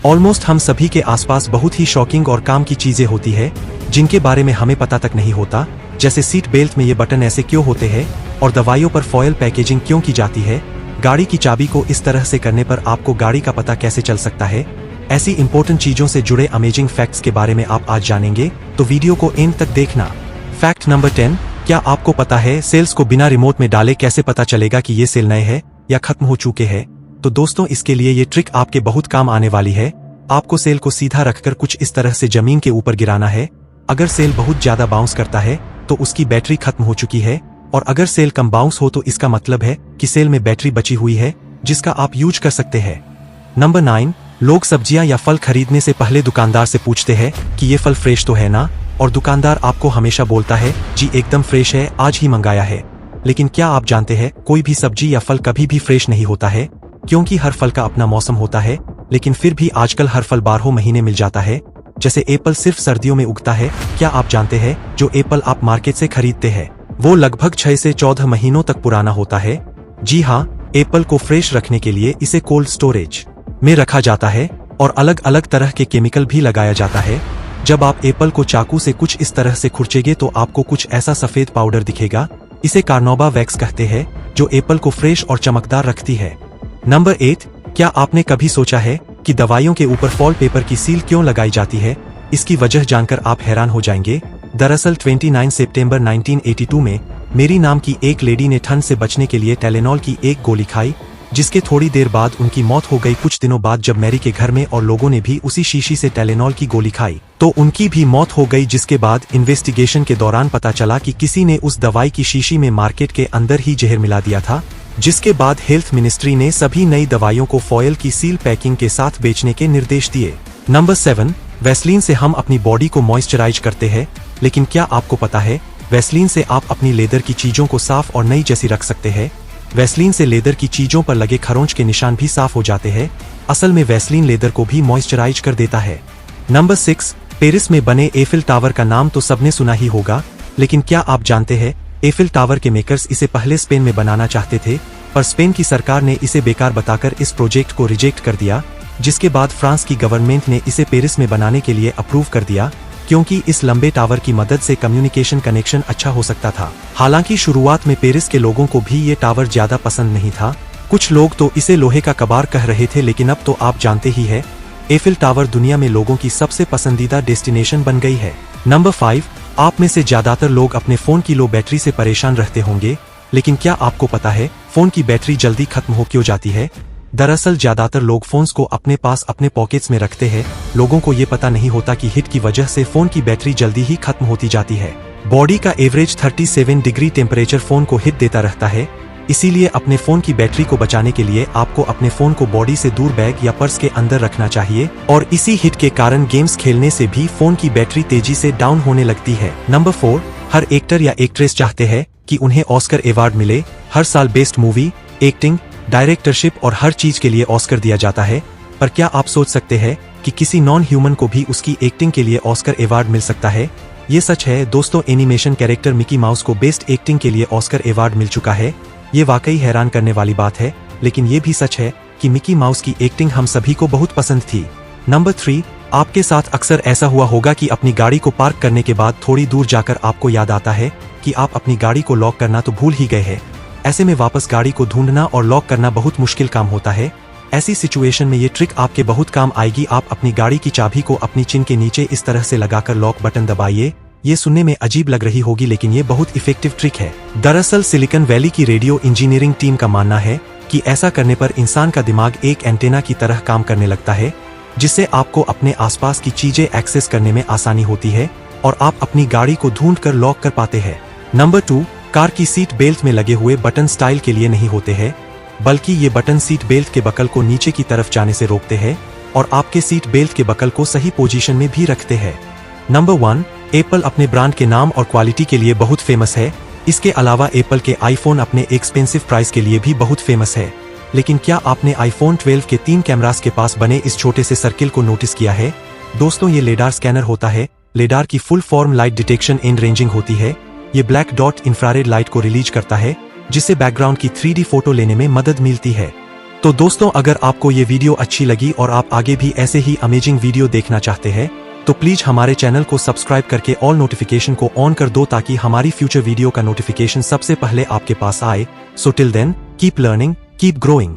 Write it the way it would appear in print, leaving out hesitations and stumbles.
Almost हम सभी के आसपास बहुत ही शॉकिंग और काम की चीजें होती है जिनके बारे में हमें पता तक नहीं होता, जैसे सीट बेल्ट में ये बटन ऐसे क्यों होते हैं और दवाइयों पर फॉयल पैकेजिंग क्यों की जाती है। गाड़ी की चाबी को इस तरह से करने पर आपको गाड़ी का पता कैसे चल सकता है। ऐसी इंपॉर्टेंट चीजों से जुड़े अमेजिंग फैक्ट्स के बारे में आप आज जानेंगे, तो वीडियो को एंड तक देखना। फैक्ट नंबर 10, क्या आपको पता है सेल्स को बिना रिमोट में डाले कैसे पता चलेगा कि ये सेल नए हैं या खत्म हो चुके हैं। तो दोस्तों, इसके लिए ये ट्रिक आपके बहुत काम आने वाली है। आपको सेल को सीधा रखकर कुछ इस तरह से जमीन के ऊपर गिराना है। अगर सेल बहुत ज्यादा बाउंस करता है तो उसकी बैटरी खत्म हो चुकी है, और अगर सेल कम बाउंस हो तो इसका मतलब है कि सेल में बैटरी बची हुई है जिसका आप यूज कर सकते हैं। नंबर 9, लोग सब्जियां या फल खरीदने से पहले दुकानदार से पूछते हैं कि ये फल फ्रेश तो है ना, और दुकानदार आपको हमेशा बोलता है जी एकदम फ्रेश है, आज ही मंगाया है। लेकिन क्या आप जानते हैं कोई भी सब्जी या फल कभी भी फ्रेश नहीं होता है, क्योंकि हर फल का अपना मौसम होता है। लेकिन फिर भी आजकल हर फल 12 महीने मिल जाता है। जैसे एप्पल सिर्फ सर्दियों में उगता है। क्या आप जानते हैं जो एप्पल आप मार्केट से खरीदते हैं वो लगभग 6 से 14 महीनों तक पुराना होता है। जी हाँ, एप्पल को फ्रेश रखने के लिए इसे कोल्ड स्टोरेज में रखा जाता है और अलग अलग तरह के केमिकल भी लगाया जाता है। जब आप एप्पल को चाकू से कुछ इस तरह से खुरचेंगे तो आपको कुछ ऐसा सफेद पाउडर दिखेगा। इसे कार्नोबा वैक्स कहते हैं, जो एप्पल को फ्रेश और चमकदार रखती है। नंबर 8, क्या आपने कभी सोचा है कि दवाइयों के ऊपर फॉल पेपर की सील क्यों लगाई जाती है? इसकी वजह जानकर आप हैरान हो जाएंगे। दरअसल 29 सितंबर 1982 में मेरी नाम की एक लेडी ने ठंड से बचने के लिए टाइलेनॉल की एक गोली खाई, जिसके थोड़ी देर बाद उनकी मौत हो गई। कुछ दिनों बाद जब मैरी के घर में और लोगों ने भी उसी शीशी से टाइलेनॉल की गोली खाई तो उनकी भी मौत हो गई, जिसके बाद इन्वेस्टिगेशन के दौरान पता चला कि किसी ने उस दवाई की शीशी में मार्केट के अंदर ही जहर मिला दिया था। जिसके बाद हेल्थ मिनिस्ट्री ने सभी नई दवाइयों को फॉयल की सील पैकिंग के साथ बेचने के निर्देश दिए। नंबर 7, वैसलीन से हम अपनी बॉडी को मॉइस्चराइज करते हैं, लेकिन क्या आपको पता है वैसलीन से आप अपनी लेदर की चीजों को साफ और नई जैसी रख सकते हैं। वैसलीन से लेदर की चीजों पर लगे खरोंच के निशान भी साफ हो जाते हैं। असल में वैसलीन लेदर को भी मॉइस्चराइज कर देता है। नंबर 6, पेरिस में बने एफिल टावर का नाम तो सबने सुना ही होगा, लेकिन क्या आप जानते हैं एफिल टावर के मेकर्स इसे पहले स्पेन में बनाना चाहते थे, पर स्पेन की सरकार ने इसे बेकार बताकर इस प्रोजेक्ट को रिजेक्ट कर दिया। जिसके बाद फ्रांस की गवर्नमेंट ने इसे पेरिस में बनाने के लिए अप्रूव कर दिया, क्योंकि इस लंबे टावर की मदद से कम्युनिकेशन कनेक्शन अच्छा हो सकता था। हालांकि शुरुआत में पेरिस के लोगों को भी ये टावर ज्यादा पसंद नहीं था। कुछ लोग तो इसे लोहे का कबाड़ कह रहे थे, लेकिन अब तो आप जानते ही है एफिल टावर दुनिया में लोगों की सबसे पसंदीदा डेस्टिनेशन बन गई है। नंबर 5, आप में से ज्यादातर लोग अपने फोन की लो बैटरी से परेशान रहते होंगे, लेकिन क्या आपको पता है फोन की बैटरी जल्दी खत्म हो क्यों जाती है? दरअसल ज्यादातर लोग फोन्स को अपने पास अपने पॉकेट्स में रखते हैं। लोगों को ये पता नहीं होता कि हीट की वजह से फोन की बैटरी जल्दी ही खत्म होती जाती है। बॉडी का एवरेज 37 डिग्री टेम्परेचर फोन को हिट देता रहता है। इसीलिए अपने फोन की बैटरी को बचाने के लिए आपको अपने फोन को बॉडी से दूर बैग या पर्स के अंदर रखना चाहिए, और इसी हिट के कारण गेम्स खेलने से भी फोन की बैटरी तेजी से डाउन होने लगती है। नंबर 4, हर एक्टर या एक्ट्रेस चाहते हैं कि उन्हें ऑस्कर अवार्ड मिले। हर साल बेस्ट मूवी, एक्टिंग, डायरेक्टरशिप और हर चीज के लिए ऑस्कर दिया जाता है, पर क्या आप सोच सकते हैं कि किसी नॉन ह्यूमन को भी उसकी एक्टिंग के लिए ऑस्कर अवार्ड मिल सकता है? ये सच है दोस्तों। एनिमेशन कैरेक्टर मिकी माउस को बेस्ट एक्टिंग के लिए ऑस्कर अवार्ड मिल चुका है। ये वाकई हैरान करने वाली बात है, लेकिन ये भी सच है कि मिकी माउस की एक्टिंग हम सभी को बहुत पसंद थी। नंबर 3, आपके साथ अक्सर ऐसा हुआ होगा कि अपनी गाड़ी को पार्क करने के बाद थोड़ी दूर जाकर आपको याद आता है कि आप अपनी गाड़ी को लॉक करना तो भूल ही गए हैं। ऐसे में वापस गाड़ी को ढूंढना और लॉक करना बहुत मुश्किल काम होता है। ऐसी सिचुएशन में ये ट्रिक आपके बहुत काम आएगी। आप अपनी गाड़ी की चाबी को अपनी चिन के नीचे इस तरह से लगाकर लॉक बटन दबाइए। ये सुनने में अजीब लग रही होगी, लेकिन ये बहुत इफेक्टिव ट्रिक है। दरअसल सिलिकॉन वैली की रेडियो इंजीनियरिंग टीम का मानना है कि ऐसा करने पर इंसान का दिमाग एक एंटेना की तरह काम करने लगता है, जिससे आपको अपने आसपास की चीजें एक्सेस करने में आसानी होती है और आप अपनी गाड़ी को ढूंढकर लॉक कर पाते हैं। नंबर 2, कार की सीट बेल्ट में लगे हुए बटन स्टाइल के लिए नहीं होते हैं, बल्कि ये बटन सीट बेल्ट के बकल को नीचे की तरफ जाने से रोकते हैं और आपके सीट बेल्ट के बकल को सही पोजीशन में भी रखते हैं। नंबर 1, एप्पल अपने ब्रांड के नाम और क्वालिटी के लिए बहुत फेमस है। इसके अलावा एप्पल के आईफोन अपने एक्सपेंसिव प्राइस के लिए भी बहुत फेमस है। लेकिन क्या आपने आईफोन 12 के 3 कैमरास के पास बने इस छोटे से सर्किल को नोटिस किया है? दोस्तों, ये लेडार स्कैनर होता है। लेडार की full form light detection and ranging होती है। ये ब्लैक डॉट इंफ्रारेड लाइट को रिलीज करता है, जिससे बैकग्राउंड की 3D फोटो लेने में मदद मिलती है। तो दोस्तों, अगर आपको ये वीडियो अच्छी लगी और आप आगे भी ऐसे ही अमेजिंग वीडियो देखना चाहते हैं तो प्लीज हमारे चैनल को सब्सक्राइब करके ऑल नोटिफिकेशन को ऑन कर दो ताकि हमारी फ्यूचर वीडियो का नोटिफिकेशन सबसे पहले आपके पास आए। So till then, keep learning, keep growing.